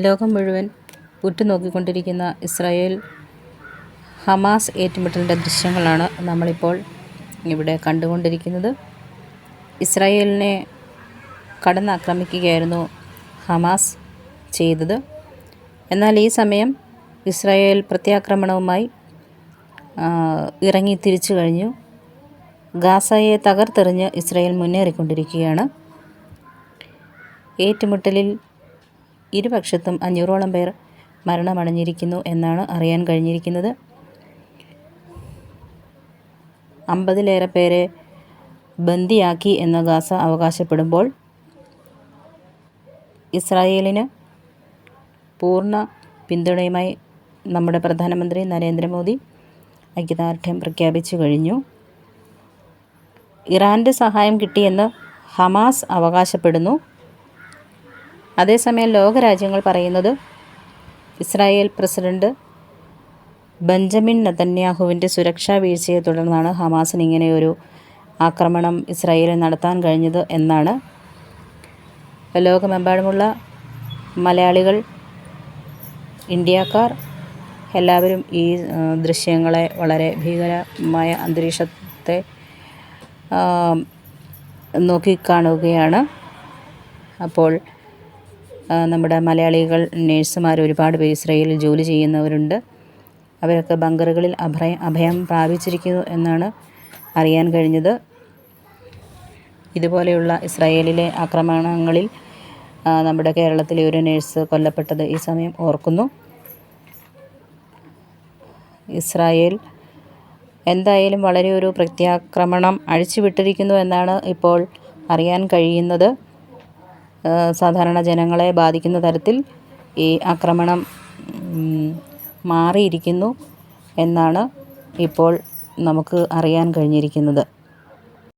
ലോകം മുഴുവൻ ഉറ്റുനോക്കിക്കൊണ്ടിരിക്കുന്ന Israel Hamas ഏറ്റുമുട്ടലിൻ്റെ ദൃശ്യങ്ങളാണ് നമ്മളിപ്പോൾ ഇവിടെ കണ്ടുകൊണ്ടിരിക്കുന്നത്. ഇസ്രായേലിനെ കടന്നാക്രമിക്കുകയായിരുന്നു ഹമാസ് ചെയ്തത്. എന്നാൽ ഈ സമയം ഇസ്രായേൽ പ്രത്യാക്രമണവുമായി ഇറങ്ങി തിരിച്ചു കഴിഞ്ഞു. ഗാസയെ തകർത്തെറിഞ്ഞ് ഇസ്രായേൽ മുന്നേറിക്കൊണ്ടിരിക്കുകയാണ്. ഏറ്റുമുട്ടലിൽ ഇരുപക്ഷത്തും 500ഓളം പേർ മരണമടഞ്ഞിരിക്കുന്നു എന്നാണ് അറിയാൻ കഴിഞ്ഞിരിക്കുന്നത്. 50-ലേറെ പേരെ ബന്ദിയാക്കി എന്ന് ഗാസ അവകാശപ്പെടുമ്പോൾ ഇസ്രായേലിന് പൂർണ്ണ പിന്തുണയുമായി നമ്മുടെ പ്രധാനമന്ത്രി നരേന്ദ്രമോദി ഐക്യദാർഢ്യം പ്രഖ്യാപിച്ചു കഴിഞ്ഞു. ഇറാൻ്റെ സഹായം കിട്ടിയെന്ന് ഹമാസ് അവകാശപ്പെടുന്നു. അതേസമയം ലോകരാജ്യങ്ങൾ പറയുന്നത് ഇസ്രായേൽ പ്രസിഡന്റ് ബെഞ്ചമിൻ നെതന്യാഹുവിൻ്റെ സുരക്ഷാ വീഴ്ചയെ തുടർന്നാണ് ഹമാസിന് ഇങ്ങനെയൊരു ആക്രമണം ഇസ്രായേലിൽ നടത്താൻ കഴിഞ്ഞത് എന്നാണ്. ലോകമെമ്പാടുമുള്ള മലയാളികൾ, ഇന്ത്യക്കാർ എല്ലാവരും ഈ ദൃശ്യങ്ങളെ വളരെ ഭീകരമായ അന്തരീക്ഷത്തെ നോക്കിക്കാണുകയാണ്. അപ്പോൾ നമ്മുടെ മലയാളികൾ, നേഴ്സുമാർ ഒരുപാട് പേര് ഇസ്രായേലിൽ ജോലി ചെയ്യുന്നവരുണ്ട്. അവരൊക്കെ ബങ്കറുകളിൽ അഭയം പ്രാപിച്ചിരിക്കുന്നു എന്നാണ് അറിയാൻ കഴിഞ്ഞത്. ഇതുപോലെയുള്ള ഇസ്രായേലിലെ ആക്രമണങ്ങളിൽ നമ്മുടെ കേരളത്തിലെ ഒരു നേഴ്സ് കൊല്ലപ്പെട്ടത് ഈ സമയം ഓർക്കുന്നു. ഇസ്രായേൽ എന്തായാലും വളരെ ഒരു പ്രത്യാക്രമണം അഴിച്ചുവിട്ടിരിക്കുന്നു എന്നാണ് ഇപ്പോൾ അറിയാൻ കഴിയുന്നത്. സാധാരണ ജനങ്ങളെ ബാധിക്കുന്ന തരത്തിൽ ഈ ആക്രമണം മാറിയിരിക്കുന്നു എന്നാണ് ഇപ്പോൾ നമുക്ക് അറിയാൻ കഴിഞ്ഞിരിക്കുന്നത്.